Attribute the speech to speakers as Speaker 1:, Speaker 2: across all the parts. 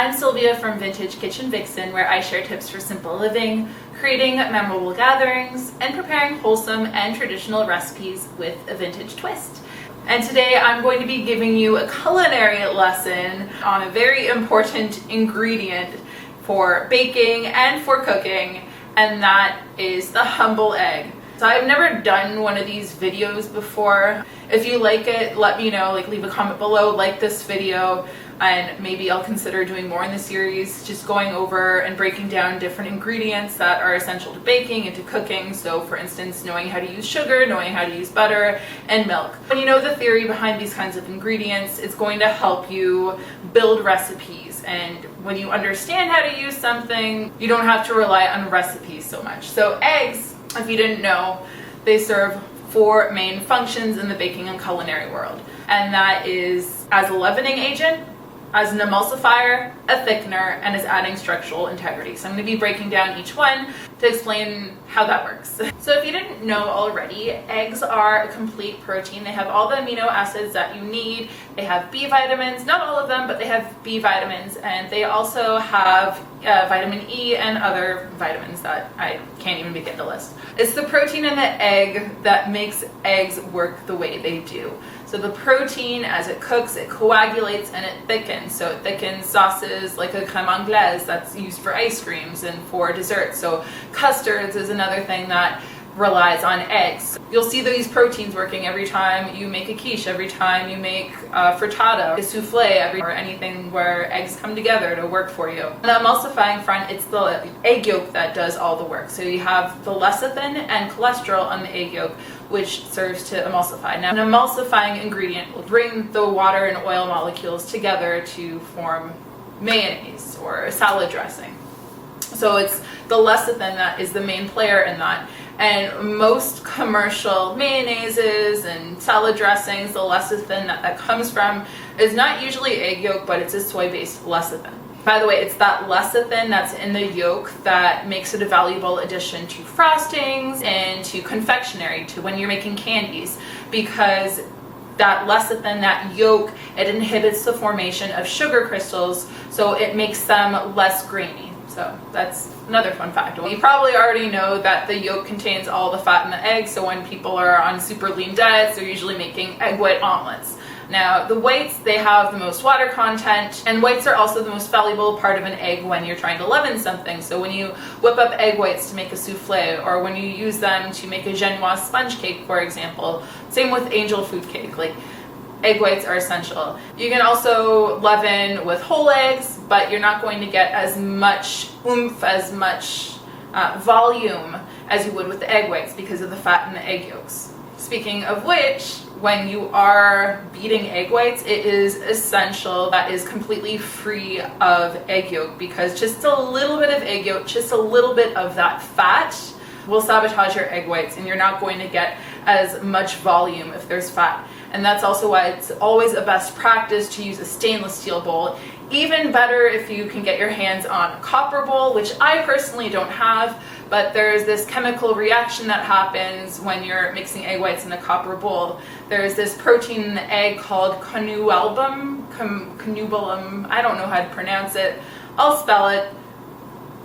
Speaker 1: I'm Sylvia from Vintage Kitchen Vixen, where I share tips for simple living, creating memorable gatherings, and preparing wholesome and traditional recipes with a vintage twist. And today I'm going to be giving you a culinary lesson on a very important ingredient for baking and for cooking, and that is the humble egg. So I've never done one of these videos before. If you like it, let me know, leave a comment below, like this video, and maybe I'll consider doing more in the series, just going over and breaking down different ingredients that are essential to baking and to cooking. So for instance, knowing how to use sugar, knowing how to use butter and milk. When you know the theory behind these kinds of ingredients, it's going to help you build recipes. And when you understand how to use something, you don't have to rely on recipes so much. So eggs, if you didn't know, they serve 4 main functions in the baking and culinary world. And that is as a leavening agent, as an emulsifier, a thickener, and as adding structural integrity. So I'm going to be breaking down each one to explain how that works. So if you didn't know already, eggs are a complete protein. They have all the amino acids that you need. They have B vitamins, not all of them, but they have B vitamins, and they also have vitamin E and other vitamins that I can't even begin to list. It's the protein in the egg that makes eggs work the way they do. So the protein, as it cooks, it coagulates and it thickens. So it thickens sauces like a crème anglaise that's used for ice creams and for desserts. So custards is another thing that relies on eggs. You'll see these proteins working every time you make a quiche, every time you make a frittata, a souffle, or anything where eggs come together to work for you. On the emulsifying front, it's the egg yolk that does all the work. So you have the lecithin and cholesterol on the egg yolk, which serves to emulsify. Now, an emulsifying ingredient will bring the water and oil molecules together to form mayonnaise or salad dressing. So it's the lecithin that is the main player in that. And most commercial mayonnaises and salad dressings, the lecithin that comes from is not usually egg yolk, but it's a soy-based lecithin. By the way, it's that lecithin that's in the yolk that makes it a valuable addition to frostings and to confectionery, to when you're making candies, because that lecithin, that yolk, it inhibits the formation of sugar crystals, so it makes them less grainy. So that's another fun fact. You probably already know that the yolk contains all the fat in the egg, so when people are on super lean diets, they're usually making egg white omelets. Now, the whites, they have the most water content, and whites are also the most valuable part of an egg when you're trying to leaven something. So when you whip up egg whites to make a souffle, or when you use them to make a Genoise sponge cake, for example, same with angel food cake, egg whites are essential. You can also leaven with whole eggs, but you're not going to get as much oomph, as much volume as you would with the egg whites because of the fat in the egg yolks. Speaking of which, when you are beating egg whites, it is essential that is completely free of egg yolk, because just a little bit of egg yolk, just a little bit of that fat will sabotage your egg whites, and you're not going to get as much volume if there's fat. And that's also why it's always a best practice to use a stainless steel bowl. Even better if you can get your hands on a copper bowl, which I personally don't have, but there's this chemical reaction that happens when you're mixing egg whites in a copper bowl. There's this protein in the egg called connubilum, I don't know how to pronounce it. I'll spell it.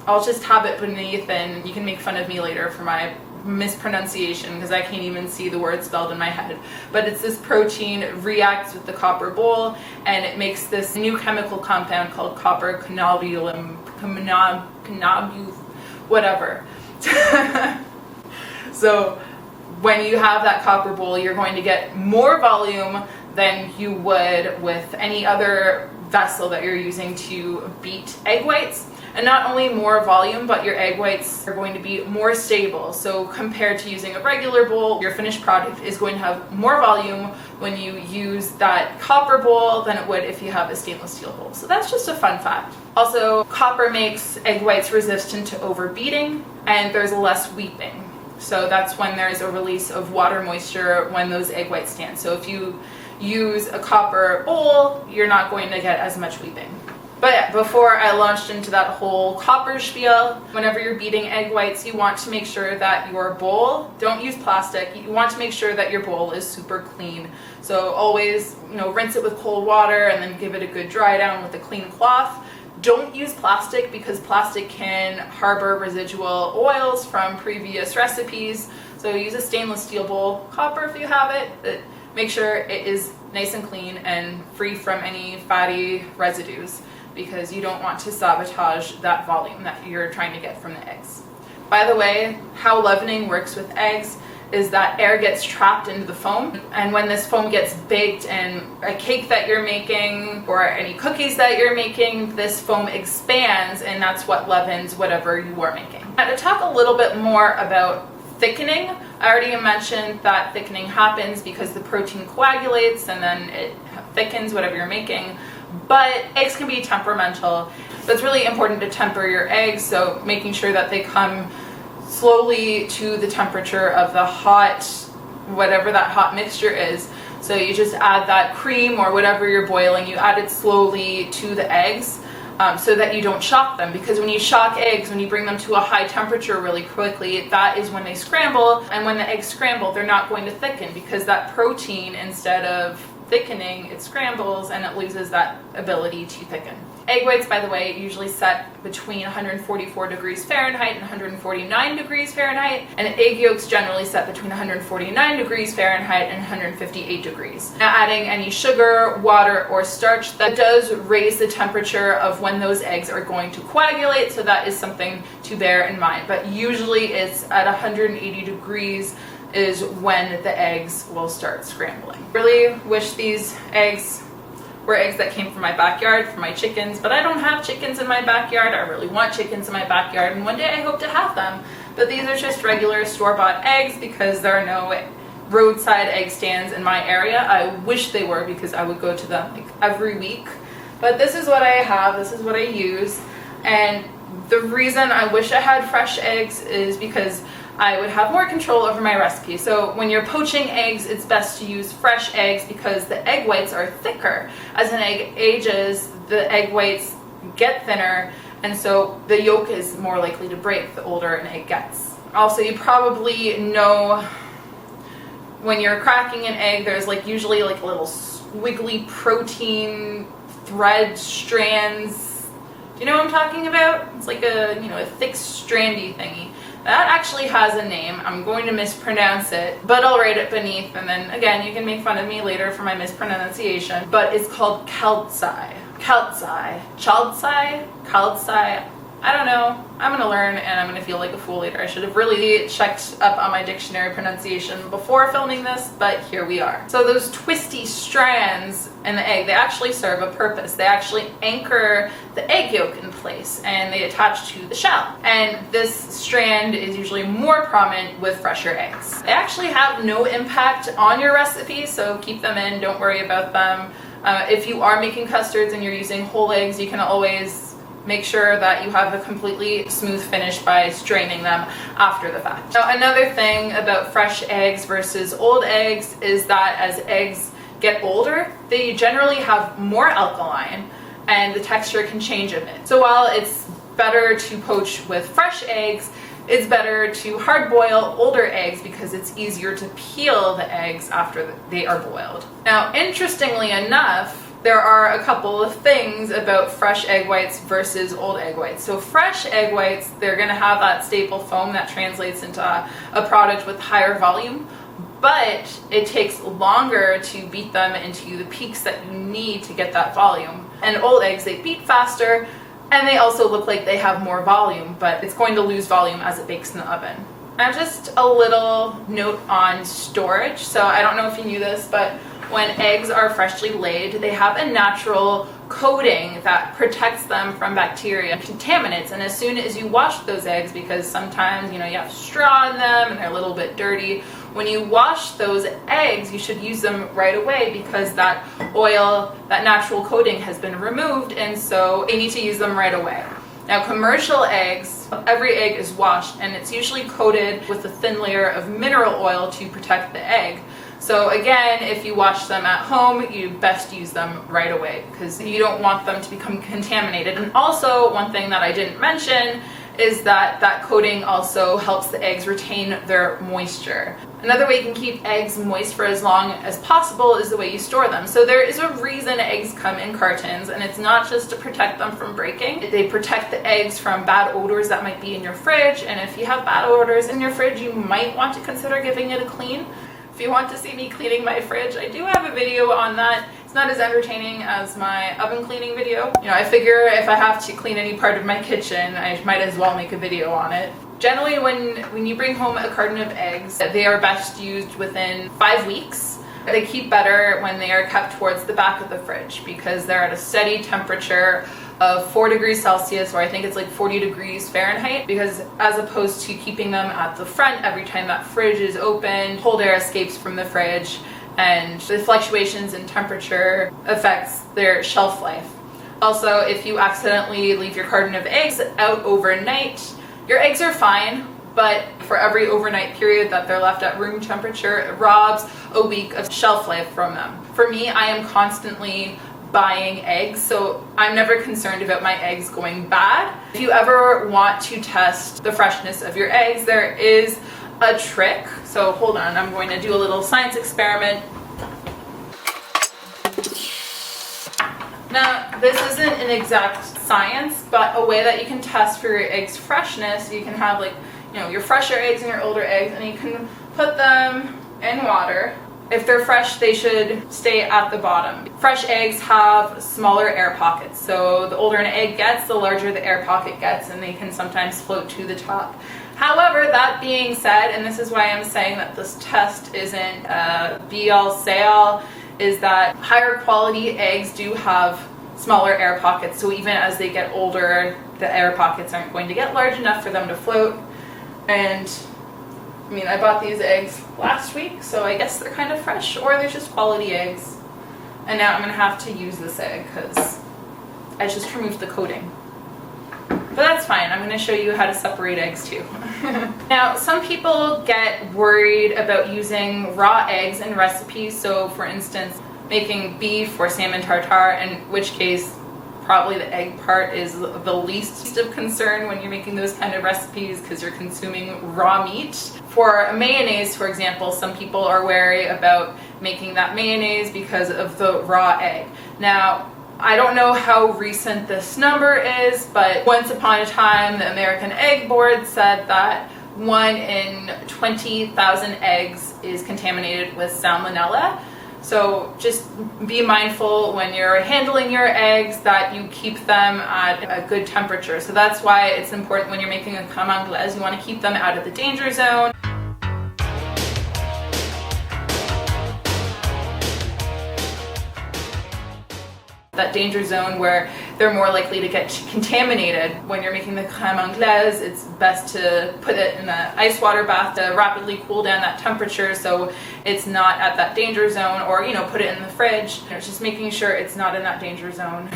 Speaker 1: I'll just have it beneath, and you can make fun of me later for my mispronunciation because I can't even see the word spelled in my head. But it's this protein reacts with the copper bowl, and it makes this new chemical compound called copper cannabulum, whatever. So when you have that copper bowl, you're going to get more volume than you would with any other vessel that you're using to beat egg whites. And not only more volume, but your egg whites are going to be more stable. So compared to using a regular bowl, your finished product is going to have more volume when you use that copper bowl than it would if you have a stainless steel bowl. So that's just a fun fact. Also, copper makes egg whites resistant to overbeating, and there's less weeping. So that's when there's a release of water moisture when those egg whites stand. So if you use a copper bowl, you're not going to get as much weeping. But yeah, before I launched into that whole copper spiel, whenever you're beating egg whites, you want to make sure that your bowl, don't use plastic, you want to make sure that your bowl is super clean. So always, rinse it with cold water and then give it a good dry down with a clean cloth. Don't use plastic because plastic can harbor residual oils from previous recipes. So use a stainless steel bowl, copper if you have it, but make sure it is nice and clean and free from any fatty residues, because you don't want to sabotage that volume that you're trying to get from the eggs. By the way, how leavening works with eggs is that air gets trapped into the foam, and when this foam gets baked in a cake that you're making or any cookies that you're making, this foam expands, and that's what leavens whatever you are making. Now, to talk a little bit more about thickening, I already mentioned that thickening happens because the protein coagulates and then it thickens whatever you're making, but eggs can be temperamental. So it's really important to temper your eggs, so making sure that they come slowly to the temperature of the hot, whatever that hot mixture is. So you just add that cream or whatever you're boiling, you add it slowly to the eggs, so that you don't shock them, because when you shock eggs, when you bring them to a high temperature really quickly, that is when they scramble, and when the eggs scramble, they're not going to thicken, because that protein, instead of thickening, it scrambles and it loses that ability to thicken. Egg whites, by the way, usually set between 144 degrees Fahrenheit and 149 degrees Fahrenheit, and egg yolks generally set between 149 degrees Fahrenheit and 158 degrees. Now, adding any sugar, water, or starch, that does raise the temperature of when those eggs are going to coagulate, so that is something to bear in mind. But usually it's at 180 degrees is when the eggs will start scrambling. Really wish these eggs were eggs that came from my backyard, from my chickens, but I don't have chickens in my backyard. I really want chickens in my backyard, and one day I hope to have them. But these are just regular store-bought eggs because there are no roadside egg stands in my area. I wish they were, because I would go to them like every week. But this is what I have, this is what I use, and the reason I wish I had fresh eggs is because I would have more control over my recipe. So when you're poaching eggs, it's best to use fresh eggs because the egg whites are thicker. As an egg ages, the egg whites get thinner, and so the yolk is more likely to break the older an egg gets. Also, you probably know when you're cracking an egg, there's usually little squiggly protein thread strands. Do you know what I'm talking about? It's like a thick strandy thingy. That actually has a name. I'm going to mispronounce it, but I'll write it beneath, and then again, you can make fun of me later for my mispronunciation, but it's called calci. I don't know. I'm going to learn, and I'm going to feel like a fool later. I should have really checked up on my dictionary pronunciation before filming this, but here we are. So those twisty strands in the egg, they actually serve a purpose. They actually anchor the egg yolk in place, and they attach to the shell. And this strand is usually more prominent with fresher eggs. They actually have no impact on your recipe, so keep them in. Don't worry about them. If you are making custards and you're using whole eggs, you can always make sure that you have a completely smooth finish by straining them after the fact. Now, another thing about fresh eggs versus old eggs is that as eggs get older, they generally have more alkaline and the texture can change a bit. So while it's better to poach with fresh eggs, it's better to hard boil older eggs because it's easier to peel the eggs after they are boiled. Now, interestingly enough, there are a couple of things about fresh egg whites versus old egg whites. So fresh egg whites, they're going to have that staple foam that translates into a product with higher volume, but it takes longer to beat them into the peaks that you need to get that volume. And old eggs, they beat faster, and they also look like they have more volume, but it's going to lose volume as it bakes in the oven. Now, just a little note on storage. So I don't know if you knew this, but when eggs are freshly laid, they have a natural coating that protects them from bacteria and contaminants. And as soon as you wash those eggs, because sometimes you have straw in them and they're a little bit dirty, when you wash those eggs, you should use them right away because that oil, that natural coating has been removed, and so you need to use them right away. Now, commercial eggs, every egg is washed and it's usually coated with a thin layer of mineral oil to protect the egg. So again, if you wash them at home, you best use them right away because you don't want them to become contaminated. And also, one thing that I didn't mention is that that coating also helps the eggs retain their moisture. Another way you can keep eggs moist for as long as possible is the way you store them. So there is a reason eggs come in cartons, and it's not just to protect them from breaking. They protect the eggs from bad odors that might be in your fridge, and if you have bad odors in your fridge, you might want to consider giving it a clean. If you want to see me cleaning my fridge, I do have a video on that. It's not as entertaining as my oven cleaning video. You know, I figure if I have to clean any part of my kitchen, I might as well make a video on it. Generally, when you bring home a carton of eggs, they are best used within 5 weeks. They keep better when they are kept towards the back of the fridge because they're at a steady temperature of 4 degrees Celsius, or I think it's like 40 degrees Fahrenheit, because as opposed to keeping them at the front, every time that fridge is opened, cold air escapes from the fridge, and the fluctuations in temperature affects their shelf life. Also, if you accidentally leave your carton of eggs out overnight, your eggs are fine, but for every overnight period that they're left at room temperature, it robs a week of shelf life from them. For me, I am constantly buying eggs, so I'm never concerned about my eggs going bad. If you ever want to test the freshness of your eggs, there is a trick. So hold on, I'm going to do a little science experiment. Now, this isn't an exact science, but a way that you can test for your eggs' freshness, you can have like, you know, your fresher eggs and your older eggs, and you can put them in water. If they're fresh, they should stay at the bottom. Fresh eggs have smaller air pockets, so the older an egg gets, the larger the air pocket gets, and they can sometimes float to the top. However, that being said, and this is why I'm saying that this test isn't be-all, say-all, is that higher quality eggs do have smaller air pockets, so even as they get older, the air pockets aren't going to get large enough for them to float. And I mean, I bought these eggs last week, so I guess they're kind of fresh, or they're just quality eggs. And now I'm gonna have to use this egg because I just removed the coating. But that's fine, I'm gonna show you how to separate eggs too. Now, some people get worried about using raw eggs in recipes. So for instance, making beef or salmon tartare, in which case probably the egg part is the least of concern when you're making those kind of recipes because you're consuming raw meat. For mayonnaise, for example, some people are wary about making that mayonnaise because of the raw egg. Now, I don't know how recent this number is, but once upon a time, the American Egg Board said that 1 in 20,000 eggs is contaminated with salmonella. So just be mindful when you're handling your eggs that you keep them at a good temperature. So that's why it's important when you're making a crème anglaise, you want to keep them out of the danger zone. That danger zone where they're more likely to get contaminated. When you're making the crème anglaise, it's best to put it in an ice water bath to rapidly cool down that temperature so it's not at that danger zone, or, you know, put it in the fridge. You know, just making sure it's not in that danger zone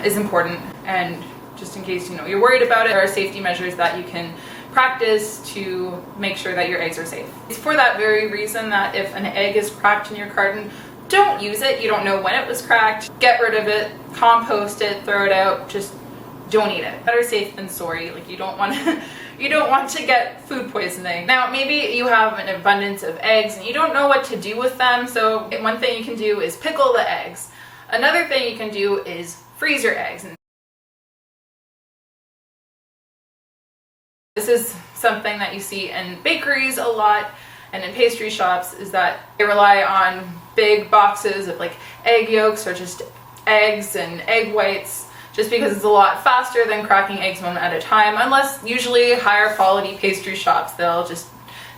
Speaker 1: is important. And just in case, you know, you're worried about it, there are safety measures that you can practice to make sure that your eggs are safe. It's for that very reason that if an egg is cracked in your carton, don't use it. You don't know when it was cracked. Get rid of it, compost it, throw it out. Just don't eat it. Better safe than sorry. Like, you don't want to get food poisoning. Now, maybe you have an abundance of eggs and you don't know what to do with them. So one thing you can do is pickle the eggs. Another thing you can do is freeze your eggs. This is something that you see in bakeries a lot and in pastry shops, is that they rely on big boxes of like egg yolks or just eggs and egg whites, just because it's a lot faster than cracking eggs one at a time. Unless usually higher quality pastry shops, they'll just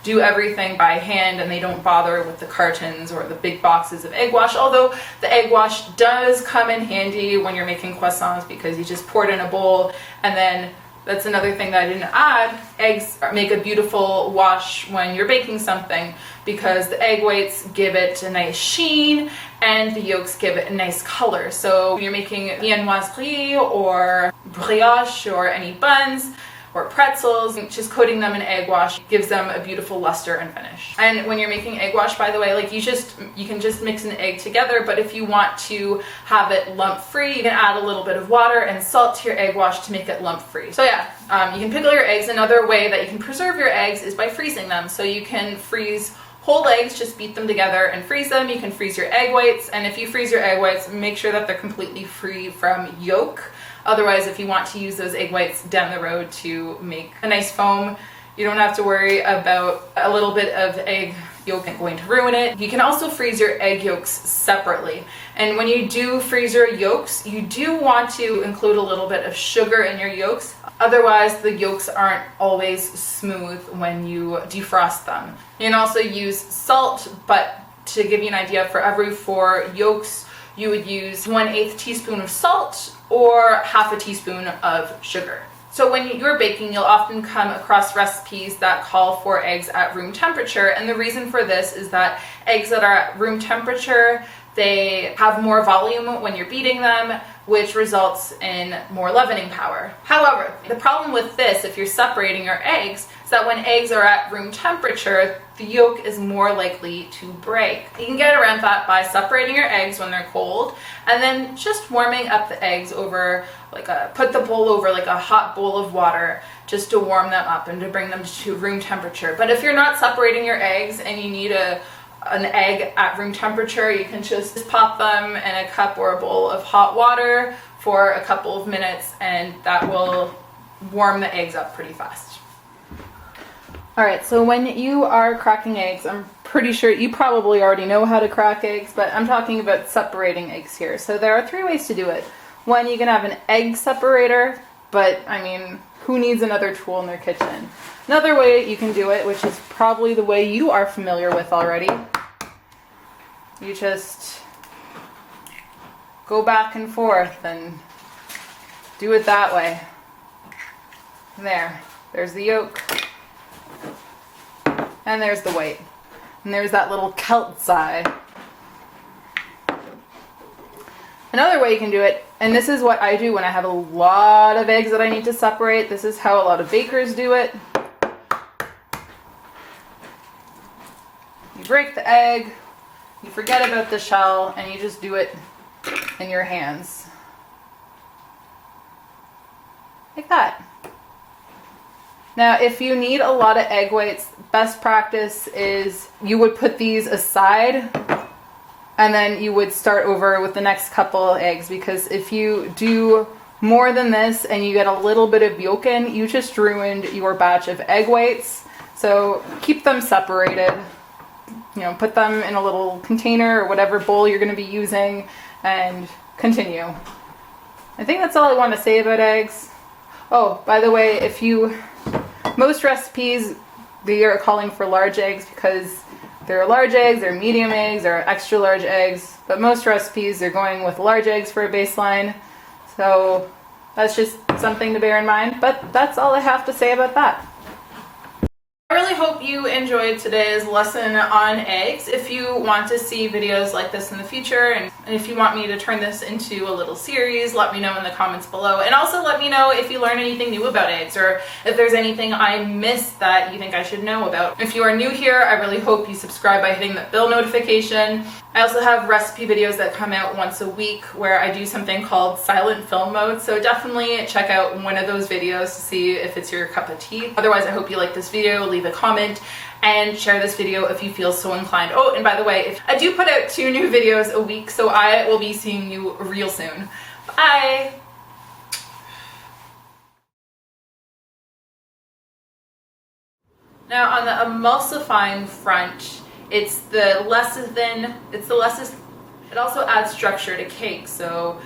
Speaker 1: do everything by hand and they don't bother with the cartons or the big boxes of egg wash. Although the egg wash does come in handy when you're making croissants, because you just pour it in a bowl, and then that's another thing that I didn't add. Eggs make a beautiful wash when you're baking something, because the egg whites give it a nice sheen and the yolks give it a nice color. So when you're making viennoiserie or brioche or any buns, or pretzels. Just coating them in egg wash gives them a beautiful luster and finish. And when you're making egg wash, by the way, like you can just mix an egg together, but if you want to have it lump free, you can add a little bit of water and salt to your egg wash to make it lump free. So yeah, you can pickle your eggs. Another way that you can preserve your eggs is by freezing them. So you can freeze whole eggs, just beat them together and freeze them. You can freeze your egg whites, and if you freeze your egg whites, make sure that they're completely free from yolk. Otherwise, if you want to use those egg whites down the road to make a nice foam, you don't have to worry about a little bit of egg yolk going to ruin it. You can also freeze your egg yolks separately. And when you do freeze your yolks, you do want to include a little bit of sugar in your yolks. Otherwise, the yolks aren't always smooth when you defrost them. You can also use salt, but to give you an idea, for every 4 yolks, you would use 1/8 teaspoon of salt or half a teaspoon of sugar. So when you're baking, you'll often come across recipes that call for eggs at room temperature, and the reason for this is that eggs that are at room temperature, they have more volume when you're beating them, which results in more leavening power. However, the problem with this, if you're separating your eggs, is that when eggs are at room temperature, the yolk is more likely to break. You can get around that by separating your eggs when they're cold, and then just warming up the eggs over put the bowl over like a hot bowl of water just to warm them up and to bring them to room temperature. But if you're not separating your eggs and you need an egg at room temperature, you can just pop them in a cup or a bowl of hot water for a couple of minutes, and that will warm the eggs up pretty fast. Alright, so when you are cracking eggs, I'm pretty sure you probably already know how to crack eggs, but I'm talking about separating eggs here. So there are 3 ways to do it. One, you can have an egg separator, but I mean, who needs another tool in their kitchen? Another way you can do it, which is probably the way you are familiar with already, you just go back and forth and do it that way. There's the yolk, and there's the white, and there's that little Celt side. Another way you can do it, and this is what I do when I have a lot of eggs that I need to separate. This is how a lot of bakers do it. You break the egg, you forget about the shell, and you just do it in your hands. Like that. Now, if you need a lot of egg whites, best practice is you would put these aside and then you would start over with the next couple of eggs, because if you do more than this and you get a little bit of yolk in, you just ruined your batch of egg whites. So keep them separated. You know, put them in a little container or whatever bowl you're going to be using and continue. I think that's all I want to say about eggs. Oh, by the way, most recipes, they are calling for large eggs because there are large eggs, there are medium eggs, there are extra large eggs, but most recipes are going with large eggs for a baseline. So that's just something to bear in mind, but that's all I have to say about that. I really hope you enjoyed today's lesson on eggs. If you want to see videos like this in the future, and if you want me to turn this into a little series, let me know in the comments below. And also let me know if you learn anything new about eggs, or if there's anything I missed that you think I should know about. If you are new here, I really hope you subscribe by hitting that bell notification. I also have recipe videos that come out once a week where I do something called silent film mode, so definitely check out one of those videos to see if it's your cup of tea. Otherwise, I hope you like this video, leave a comment, and share this video if you feel so inclined. Oh, and by the way, I do put out 2 new videos a week, so I will be seeing you real soon. Bye! Now on the emulsifying front, it's the less thin, it also adds structure to cake, so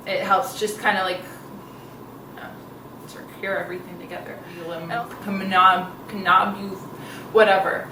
Speaker 1: it helps just kind of like secure everything together. Whatever.